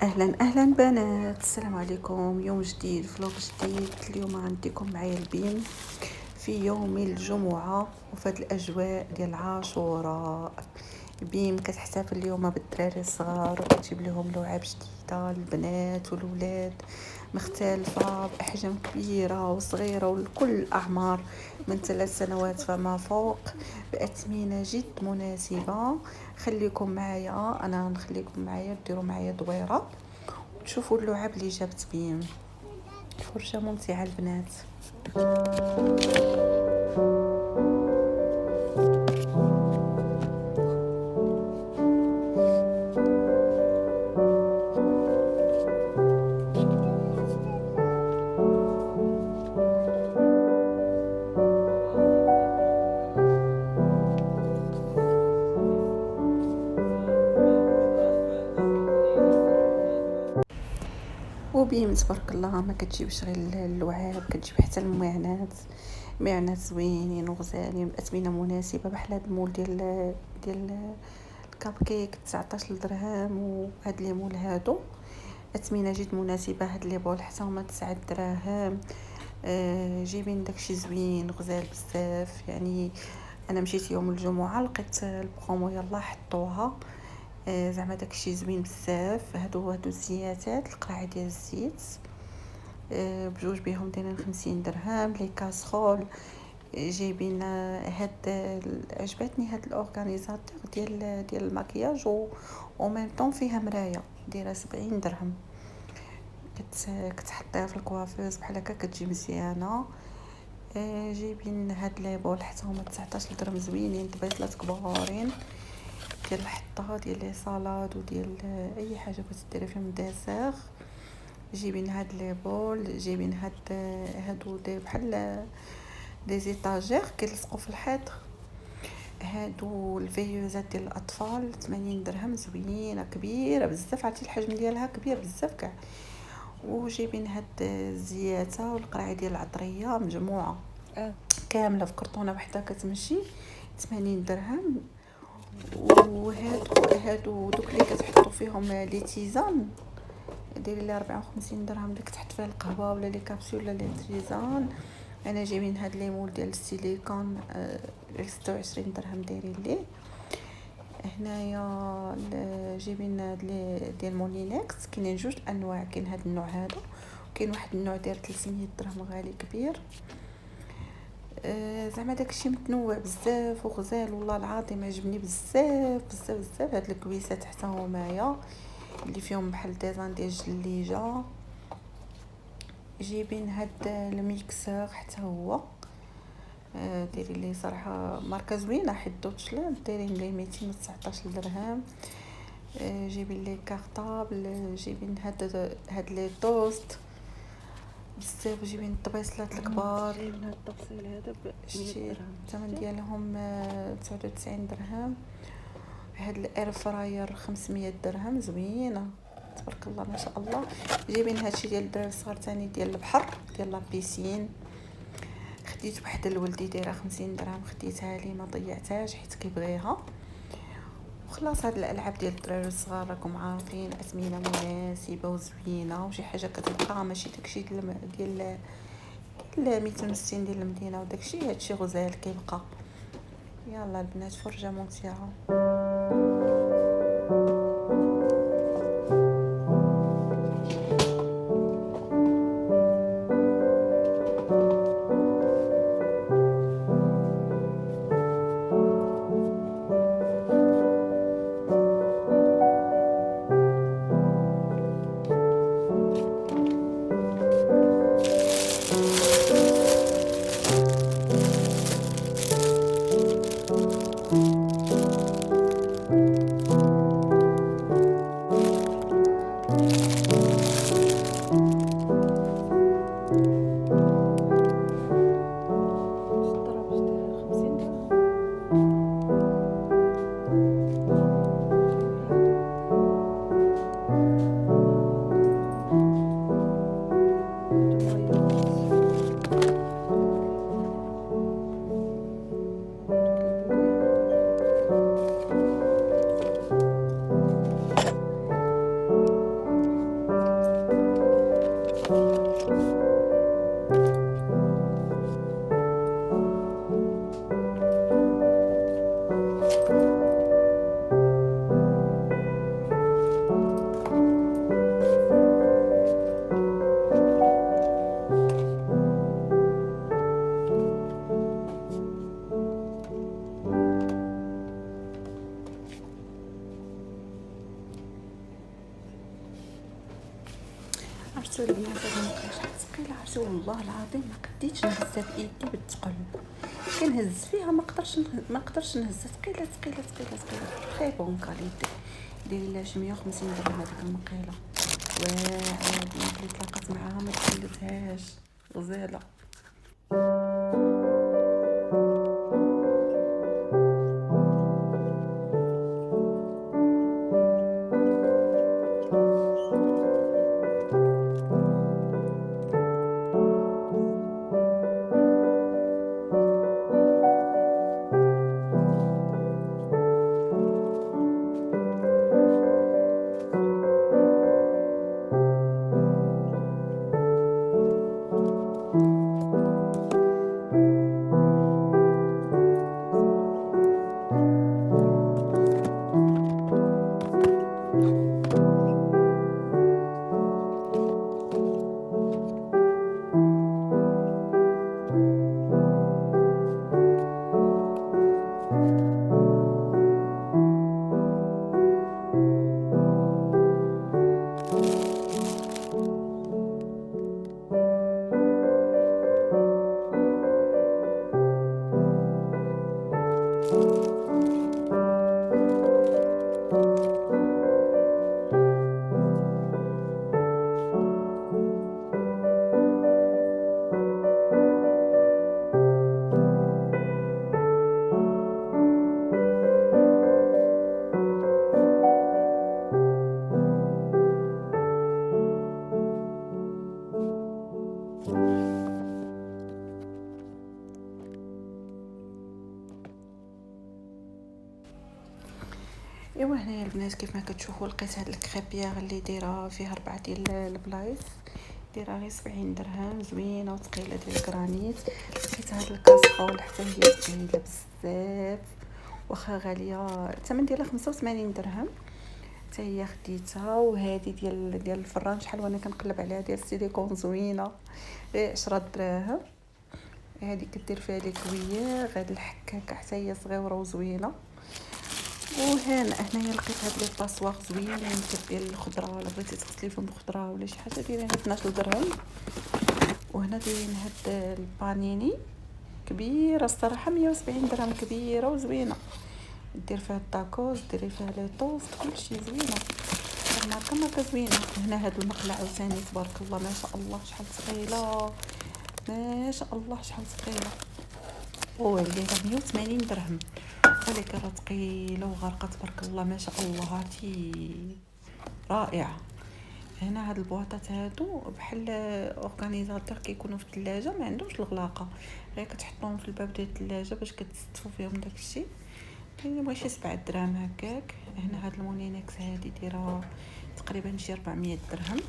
اهلا اهلا بنات، السلام عليكم. يوم جديد، فلوق جديد. اليوم غنديكم معايا البيم في يوم الجمعه وفي هاد الاجواء ديال العاشوراء. بيم كتحتفل اليوم بالدراري الصغار وكتجيب لهم لعاب جديده للبنات والولاد مختلفه باحجام كبيره وصغيره ولكل الاعمار من 3 سنوات فما فوق، باثمنه جد مناسبه. خليكم معايا، انا نخليكم معايا ديروا معايا دويره تشوفوا اللعاب اللي جابت بيم. فرجه ممتعه البنات. وبيم تبارك الله ما كتجيبش غير اللعاب، كتجيب حتى المعنات زوينين وغزالين باثمنه مناسبه، بحال هاد المول ديال الكاب كيك 19 درهم، وهاد لي مول هادو اثمنه جد مناسبه. هاد لي بول حتى هما 9 دراهم. جايبين داكشي زوين غزال بزاف. يعني انا مشيت يوم الجمعه لقيت البرومو يلا حطوها. زعما داكشي زوين بزاف. هادو الزياتات، القرعه ديال الزيت بجوج بهم دايرين 50 درهم. لي كاسرول جايبين عجبتني هاد الاورغانيزاتور ديال الماكياج و ميم طون فيها مرايه دايره 70 درهم. كتحطيها في الكوافيز بحال هكا كتجي مزيانه. جايبين هاد لي بول حتى هما 19 درهم زوينين، طبيصلات كبارين ديال الحطه ديال لي صالاد وديال اي حاجه بغيتي ديري فيهم ديسير. جايبين هاد لي بول، جايبين هادو بحال دي زيتاجير كيلصقوا في الحيط. هادو الفيوزات ديال الاطفال 80 درهم زوينه كبيره بزاف، عرفتي الحجم ديالها كبير بزاف كاع. وجايبين هاد الزياته والقرعه ديال العطريه مجموعه كامله في كرتونه وحده كتمشي 80 درهم. وهادو دوك اللي كتحطوا فيهم لي تيزان ديري لي 54 درهم، اللي كتحط فيها القهوه ولا لي كابسول ولا لي تيزان. انا جايبين هاد لي مول ديال السيليكون 26 درهم دايرين ليه. هنايا جايبين هاد لي ديال مونينكس، كاينين جوج انواع، كاين هاد النوع هذا وكاين واحد النوع داير 300 درهم غالي كبير. زعما داكشي متنوع بزاف وغزال، والله العظيم عجبني بزاف بزاف بزاف. هاد الكويسات حتى همايا اللي فيهم بحال ديزاين ديال الجليجه. جايبين هاد الميكسر حتى هو دايرين ليه صراحه ماركه زوينه، حيت دوتشلاند دايرين ليه 219 درهم. جايبين ليه كارطابل، جايبين هاد لي توست بزاف، جايبين الطبيصلات الكبار. جايبين هاد الطبسيل هذا ب 100 درهم، الثمن ديالهم 99 درهم. هاد الاير فراير 500 درهم زوينه تبارك الله ما شاء الله. جايبين هادشي ديال الدراري الصغار ثاني ديال البحر ديال لابيسين. خديت وحده لولدي دايره 50 درهم، خديتها لي ما ضيعتهاش حيت كيبغيها. وخلاص هاد الالعاب ديال الدراري الصغار راكم عارفين اثمنه مناسبه وزوينه، وشي حاجه كتبقى ماشي داكشي ديال 260 ديال المدينه وداكشي. هادشي غزال كيبقى. يلا البنات فرجه ممتعه. عرفتوا البنات هاد المقله شحال ثقيله، عرفتوا والله العظيم ما قديتش نهزها بايدي بالثقل، كنهز فيها ما نقدرش نهزها، ثقيله ثقيله ثقيله ثقيله، خي بون كاليتي. داير لها شي 150 درهم هذيك المقيله، واعره البنات اللي تلاقات معاها ما تخلتهاش، غزاله. ايوا هنايا البنات كيف ما كتشوفوا لقيت هاد الكريبيير اللي دايره فيها 4 ديال البلايص، دايره غير 70 درهم، زوينه وثقيله ديال الكرانيت. لقيت هاد الكاسرول حتى هي ثقيله بزاف، واخا غاليه، الثمن ديالها 85 درهم حتى هي خديتها. وهذه ديال الفران، شحال وانا كنقلب عليها، ديال السيليكون، زوينه، غير 10 دراهم. هذه كدير فيها لي كويير، هاد الحكاكه حتى هي صغيره وزوينه. هنايا لقيت هاد لي باسواغ زوينين ديال الخضره، الا بغيتي تغسلي فيهم الخضره ولا شي حاجه دايرين 12 درهم. وهنا دايرين هاد البانيني كبيره الصراحه 170 درهم، كبيره وزوينه، دير فيها الطاكوز، ديري فيها لي طوست، كلشي زوينه، ماركه زوينه. هنا هاد المقله عاوتاني تبارك الله ما شاء الله شحال ثقيله، ما شاء الله شحال ثقيله، دايره 180 درهم، ولكن راه ثقيله وغارقه تبارك الله ما شاء الله، عرفتي رائعه. هنا هاد البواطات هادو بحال اورغانيزاتور كيكونوا في الثلاجه، ما عندهمش الغلاقه، غير كتحطوهم في الباب ديال الثلاجه باش كتستفوا فيهم داكشي. كاين ماشي 7 دراهم هكاك. هنا هاد المونينكس هادي دايره تقريبا شي 400 درهم،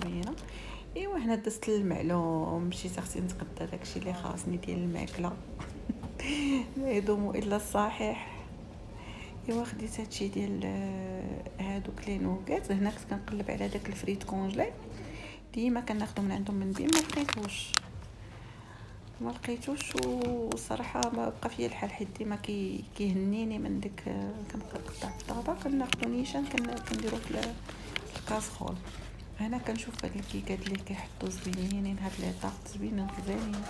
زوينه. ايوا هنا دزت المعلوم، مشيت اختي نتقدى داكشي اللي خاصني ديال الماكله لا يدوم الا الصحيح. ايوا خديت هادشي ديال هادوك لي نوغات. هنا كنت كنقلب على داك الفريت كونجلي، ديما كناخذو من عندهم من بين، ما لقيتوش وصراحه ما بقى فيا الحال، حيت ديما كيهنيني من ديك، كنبقى نقطع في الطابق، كناخذو نيشان كنديرو في الكاسرول. هنا كنشوف هاد الكيكات اللي كيحطوا زوينين، هاد لي طاقط زوينين غزالين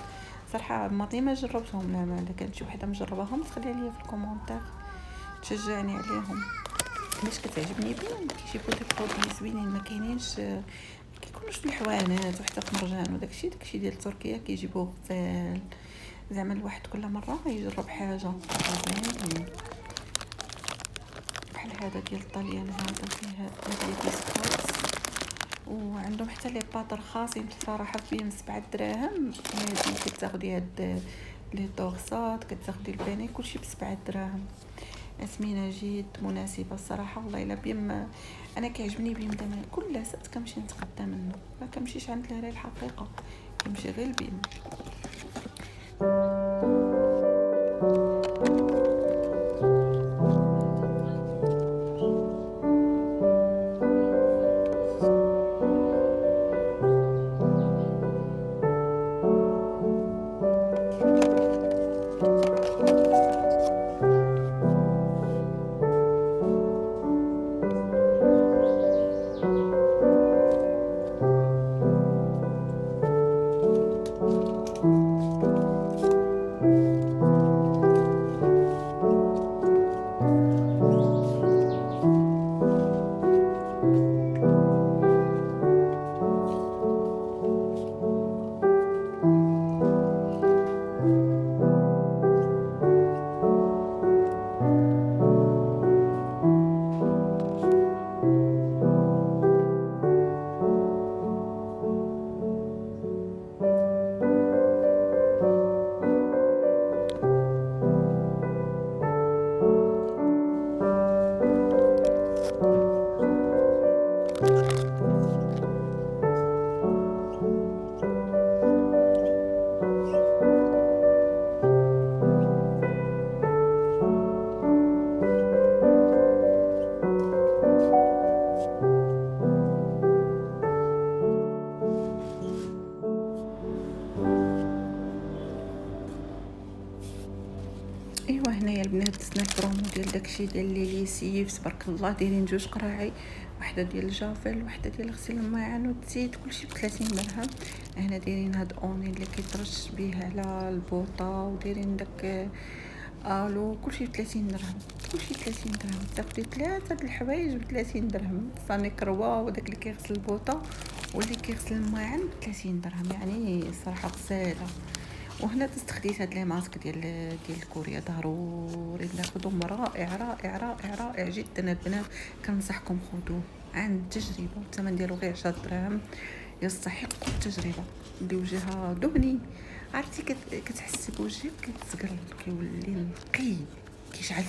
صراحه، ما ديما جربتهم. لا ما كانت شي وحده مجرباهم تخليها لي في الكومونتير تشجعني عليهم، علاش كتعجبني بهم، كيجيبوا دي برودوي زوينين، ما كاينينش كيكونوش في الحوانات وحتى في مرجان وداكشي ديال تركيا كيجيبوه غزال. زعما الواحد كل مره يجرب حاجه زوينين. بحال هذا ديال الطليان، هذا فيه هاد لي بيسكوت، وعندهم حتى لي بات رخاصين بصراحه، فيهم 7 دراهم. هادي كتاخدي هاد لي طورصات، كتاخدي الباني، كلشي ب7 دراهم. اثمنه جد مناسبه الصراحه، والله الا بيم انا كيعجبني بيم دائما، كل ساعه كنمشي نتقدى منه، ما كنمشيش عند الهري الحقيقه، كنمشي غير البيم. ايوا هنايا البنات دزنا البرومو ديال داكشي ديال لي ليسيف تبارك الله، دايرين 2 قراعي، وحده ديال الجافيل وحده ديال غسيل الماعن والزيت، كلشي ب30 درهم. هنا دايرين هاد اوني اللي كيترش به على البوطه، ودايرين داك الو كلشي ب30 درهم، كلشي ب30 درهم. تاخدي 3 د الحوايج ب30 درهم، صاني كروه وداك اللي كيغسل البوطه واللي كيغسل الماعن ب30 درهم، يعني صراحه غساله. وهنا تستخديت هاد لي ماسك ديال كوريا، ضروري ناخذهم، رائع رائع رائع رائع جدا البنات، كنصحكم خذوه عن تجربه، الثمن ديالو غير 10 دراهم، يستحق التجربه. اللي وجهها دهني، عرفتي كتحسي بوجهك كيتزقر، كيولي نقي كيشعل.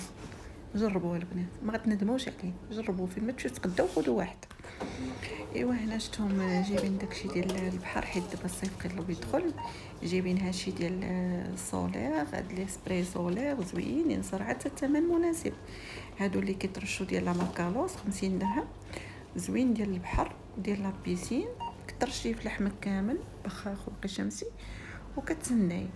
جربوه البنات، ما غتندموش عليه، جربوه فين ما تمشيو تقداو خذوا واحد. ايوا هنا شفتهم جايبين داكشي ديال البحر، حيت دابا الصيف قرب يدخل، جايبين هادشي ديال السولير، هاد لي سبراي سولير زوينين صراحه، حتى الثمن مناسب. هادو اللي كيترشوا ديال لا ماركالوس 50 درهم، زوين ديال البحر وديال لا بيسين، كترشيه في لحمك كامل بخاخ وقي شمسي وكتسناي.